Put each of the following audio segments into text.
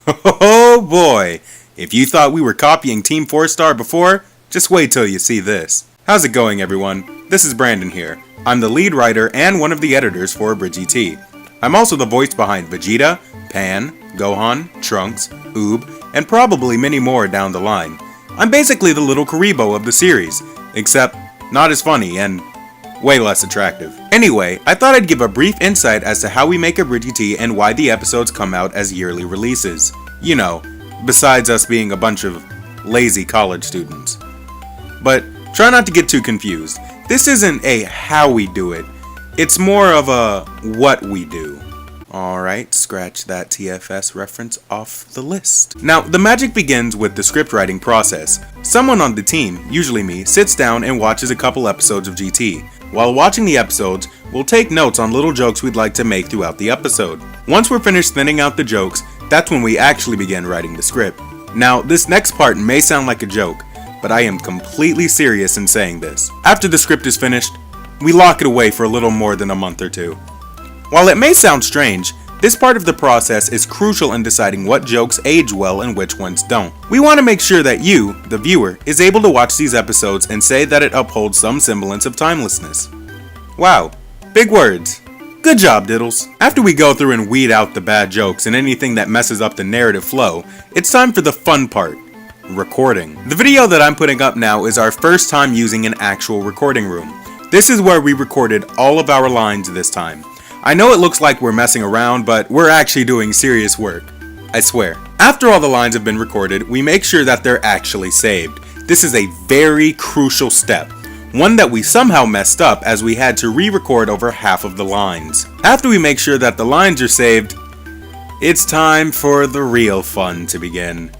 Oh boy! If you thought we were copying Team 4-Star before, just wait till you see this. How's it going, everyone? This is Brandon here. I'm the lead writer and one of the editors for AbriGT. I'm also the voice behind Vegeta, Pan, Gohan, Trunks, Oob, and probably many more down the line. I'm basically the little Karibo of the series, except not as funny and way less attractive. Anyway, I thought I'd give a brief insight as to how we make AbriGT and why the episodes come out as yearly releases. You know, besides us being a bunch of lazy college students. But try not to get too confused. This isn't a how we do it, it's more of a what we do. Alright, scratch that TFS reference off the list. Now, the magic begins with the script writing process. Someone on the team, usually me, sits down and watches a couple episodes of GT. While watching the episodes, we'll take notes on little jokes we'd like to make throughout the episode. Once we're finished thinning out the jokes, that's when we actually begin writing the script. Now, this next part may sound like a joke, but I am completely serious in saying this. After the script is finished, we lock it away for a little more than a month or two. While it may sound strange, this part of the process is crucial in deciding what jokes age well and which ones don't. We want to make sure that you, the viewer, is able to watch these episodes and say that it upholds some semblance of timelessness. Wow, big words. Good job, Diddles. After we go through and weed out the bad jokes and anything that messes up the narrative flow, it's time for the fun part. Recording. The video that I'm putting up now is our first time using an actual recording room. This is where we recorded all of our lines this time. I know it looks like we're messing around, but we're actually doing serious work. I swear. After all the lines have been recorded, we make sure that they're actually saved. This is a very crucial step. One that we somehow messed up as we had to re-record over half of the lines. After we make sure that the lines are saved, it's time for the real fun to begin.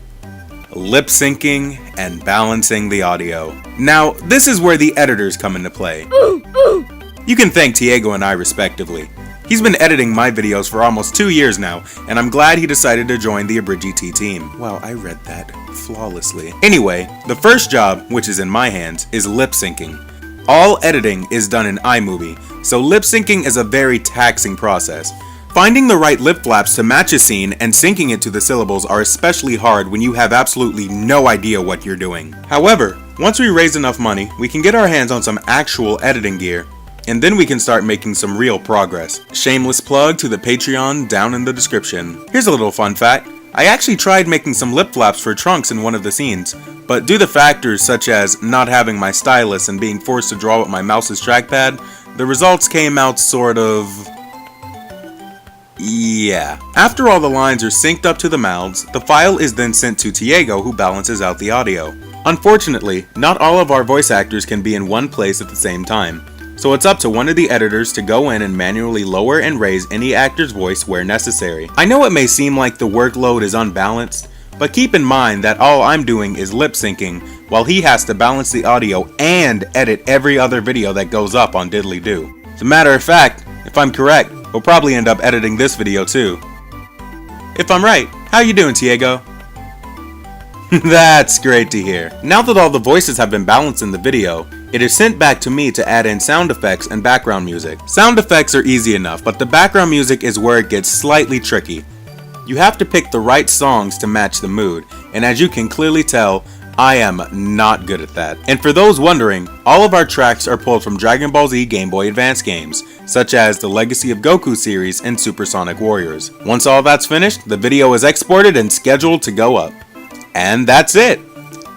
Lip syncing and balancing the audio. Now, this is where the editors come into play. You can thank Diego and I respectively. He's been editing my videos for almost 2 years now, and I'm glad he decided to join the AbriGT team. Wow, I read that flawlessly. Anyway, the first job, which is in my hands, is lip syncing. All editing is done in iMovie, so lip syncing is a very taxing process. Finding the right lip flaps to match a scene and syncing it to the syllables are especially hard when you have absolutely no idea what you're doing. However, once we raise enough money, we can get our hands on some actual editing gear, and then we can start making some real progress. Shameless plug to the Patreon down in the description. Here's a little fun fact. I actually tried making some lip flaps for Trunks in one of the scenes, but due to factors such as not having my stylus and being forced to draw with my mouse's trackpad, the results came out sort of... yeah. After all the lines are synced up to the mouths, the file is then sent to Diego, who balances out the audio. Unfortunately, not all of our voice actors can be in one place at the same time, so it's up to one of the editors to go in and manually lower and raise any actor's voice where necessary. I know it may seem like the workload is unbalanced, but keep in mind that all I'm doing is lip syncing, while he has to balance the audio and edit every other video that goes up on Diddly Do. As a matter of fact, if I'm correct, we'll probably end up editing this video too. If I'm right, how you doing, Diego? That's great to hear. Now that all the voices have been balanced in the video, it is sent back to me to add in sound effects and background music. Sound effects are easy enough, but the background music is where it gets slightly tricky. You have to pick the right songs to match the mood, and as you can clearly tell, I am not good at that. And for those wondering, all of our tracks are pulled from Dragon Ball Z Game Boy Advance games, such as the Legacy of Goku series and Supersonic Warriors. Once all that's finished, the video is exported and scheduled to go up. And that's it!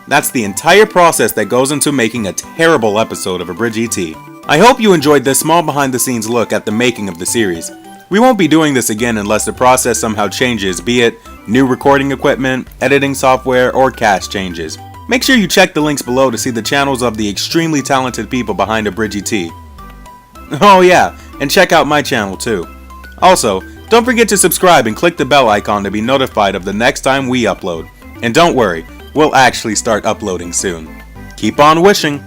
That's the entire process that goes into making a terrible episode of AbriGT. I hope you enjoyed this small behind the scenes look at the making of the series. We won't be doing this again unless the process somehow changes, be it new recording equipment, editing software, or cast changes. Make sure you check the links below to see the channels of the extremely talented people behind AbriGT. Oh yeah, and check out my channel too. Also, don't forget to subscribe and click the bell icon to be notified of the next time we upload. And don't worry, we'll actually start uploading soon. Keep on wishing!